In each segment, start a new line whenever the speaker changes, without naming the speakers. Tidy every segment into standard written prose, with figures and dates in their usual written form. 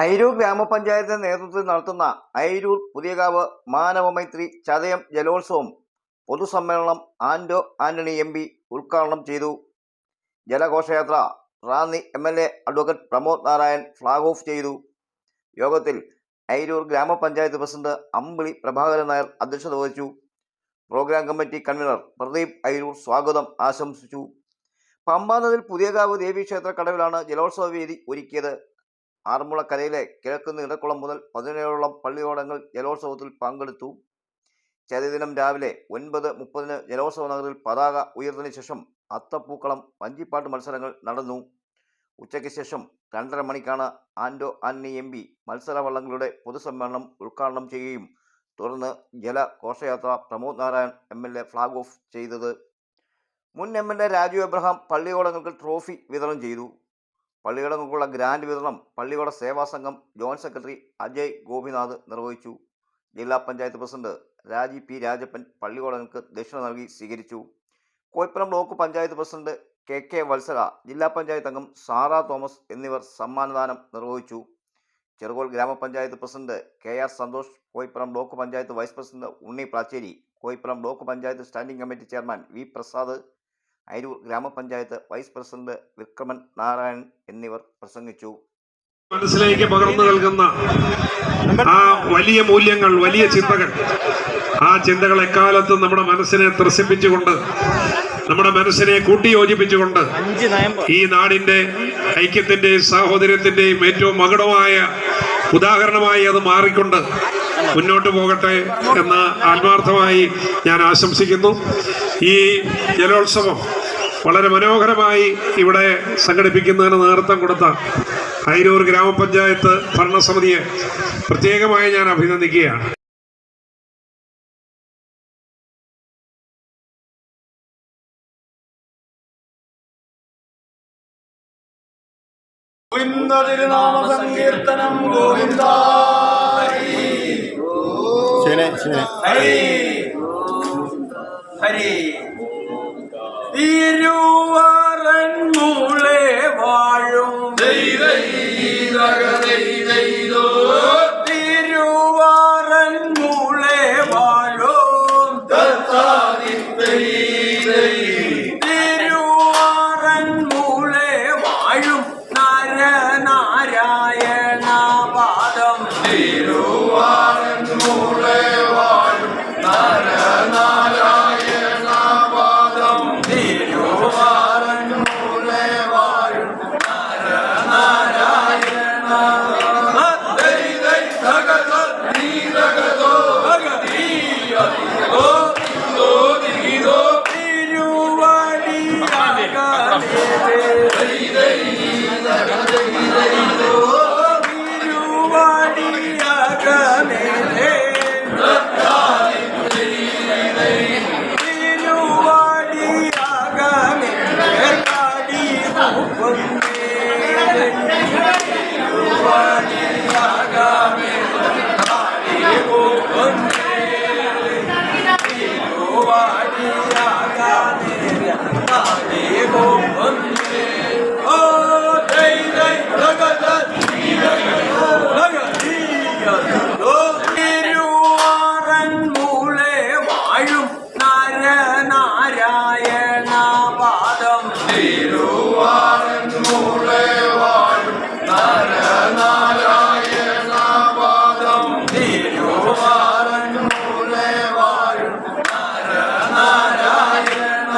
അയിരൂർ ഗ്രാമപഞ്ചായത്തിന്റെ നേതൃത്വത്തിൽ നടത്തുന്ന അയിരൂർ പുതിയകാവ് മാനവമൈത്രി ചതയം ജലോത്സവം പൊതുസമ്മേളനം ആന്റോ ആന്റണി MP ഉദ്ഘാടനം ചെയ്തു. ജലഘോഷയാത്ര Ranni MLA advocate Pramod Narayan flag off ചെയ്തു. യോഗത്തിൽ അയിരൂർ ഗ്രാമപഞ്ചായത്ത് പ്രസിഡന്റ് അമ്പിളി പ്രഭാകരൻ നായർ അധ്യക്ഷത വഹിച്ചു. Programme committee convener Pradeep Ayiroor സ്വാഗതം ആശംസിച്ചു. പമ്പാനദിൽ പുതിയകാവ് ദേവീക്ഷേത്ര കടവിലാണ് ജലോത്സവ വേദി ഒരുക്കിയത്. ആറന്മുളക്കരയിലെ കിഴക്കുന്ന് ഇടക്കുളം മുതൽ 17ഓളം പള്ളിയോടങ്ങൾ ജലോത്സവത്തിൽ പങ്കെടുത്തു. ചതയദിനം രാവിലെ 9:30 ജലോത്സവ നഗറിൽ പതാക ഉയർന്നതിന് ശേഷം അത്തപ്പൂക്കളം വഞ്ചിപ്പാട്ട് മത്സരങ്ങൾ നടന്നു. ഉച്ചയ്ക്ക് ശേഷം 2:30 മണിക്കാണ് ആന്റോ ആന്റണി MP മത്സരവള്ളങ്ങളുടെ പൊതുസമ്മേളനം ഉദ്ഘാടനം ചെയ്യുകയും തുടർന്ന് ജലഘോഷയാത്ര Pramod Narayan MLA flag off ചെയ്തത്. മുൻ MLA രാജു എബ്രഹാം പള്ളിയോടങ്ങൾക്ക് ട്രോഫി വിതരണം ചെയ്തു. പള്ളിയോടങ്ങൾക്കുള്ള ഗ്രാൻഡ് വിതരണം പള്ളിയോട സേവാ സംഘം ജോയിന്റ് സെക്രട്ടറി അജയ് ഗോപിനാഥ് നിർവഹിച്ചു. ജില്ലാ പഞ്ചായത്ത് പ്രസിഡന്റ് രാജി P രാജപ്പൻ പള്ളിയോടങ്ങൾക്ക് ദക്ഷിണ നൽകി സ്വീകരിച്ചു. Koipuram block panchayat president KK Vatsala, ജില്ലാ പഞ്ചായത്ത് അംഗം സാറാ തോമസ് എന്നിവർ സമ്മാനദാനം നിർവഹിച്ചു. ചെറുകോൽ ഗ്രാമപഞ്ചായത്ത് president KR Santhosh, Koipuram block panchayat vice president Unni Pracheri, Koipuram block panchayat standing committee chairman V Prasad, Ayroor ഗ്രാമപഞ്ചായത്ത് വൈസ് പ്രസിഡന്റ് വിക്രമൻ നാരായൺ എന്നിവർ പ്രസംഗിച്ചു.
മനസ്സിലേക്ക് പകർന്നു നൽകുന്ന ആ വലിയ മൂല്യങ്ങൾ, വലിയ ചിന്തകൾ, ആ ചിന്തകൾ എക്കാലത്തും നമ്മുടെ മനസ്സിനെ ത്രസിപ്പിച്ചുകൊണ്ട്, നമ്മുടെ മനസ്സിനെ കൂട്ടിയോജിപ്പിച്ചുകൊണ്ട് ഈ നാടിന്റെ ഐക്യത്തിന്റെയും സാഹോദര്യത്തിന്റെയും ഏറ്റവും മകുടമായ ഉദാഹരണമായി അത് മാറിക്കൊണ്ട് മുന്നോട്ട് പോകട്ടെ എന്ന് ആത്മാർത്ഥമായി ഞാൻ ആശംസിക്കുന്നു. ഈ ജലോത്സവം വളരെ മനോഹരമായി ഇവിടെ സംഘടിപ്പിക്കുന്നതിന് നേതൃത്വം കൊടുത്ത അയിരൂർ ഗ്രാമപഞ്ചായത്ത് ഭരണസമിതിയെ പ്രത്യേകമായി ഞാൻ അഭിനന്ദിക്കുകയാണ്.
സങ്കീർത്തനം ഗോവിന്ദ ഹരി ഹരി തിരുവരൺമൂളെ വാഴും തിരുവരൺമൂളെ വാഴും തിരുവരൺമൂളെ വാഴും നരനാരായണ പാദം തിരുവരൺമൂളെ വാഴും നരനാരായണ പാദം തിരുവരൺമൂളെ വാഴും നരനാരായണ നാരായണ പാദം തിരുവരൺമൂളെ വാഴും നരനാരായണ പാദം തിരുവരൺമൂളെ വാഴും നരനാരായണ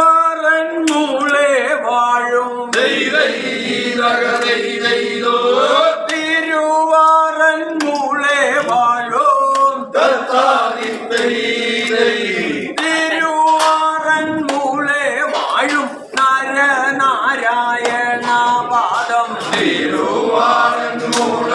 തിരുവരൺമൂളെ വാഴും
തിരുവാറൻ മൂളെ വാഴും തിരുവാറൻ മൂളെ വാഴും നരനാരായണ പാദം
തിരുവാറൻ മൂള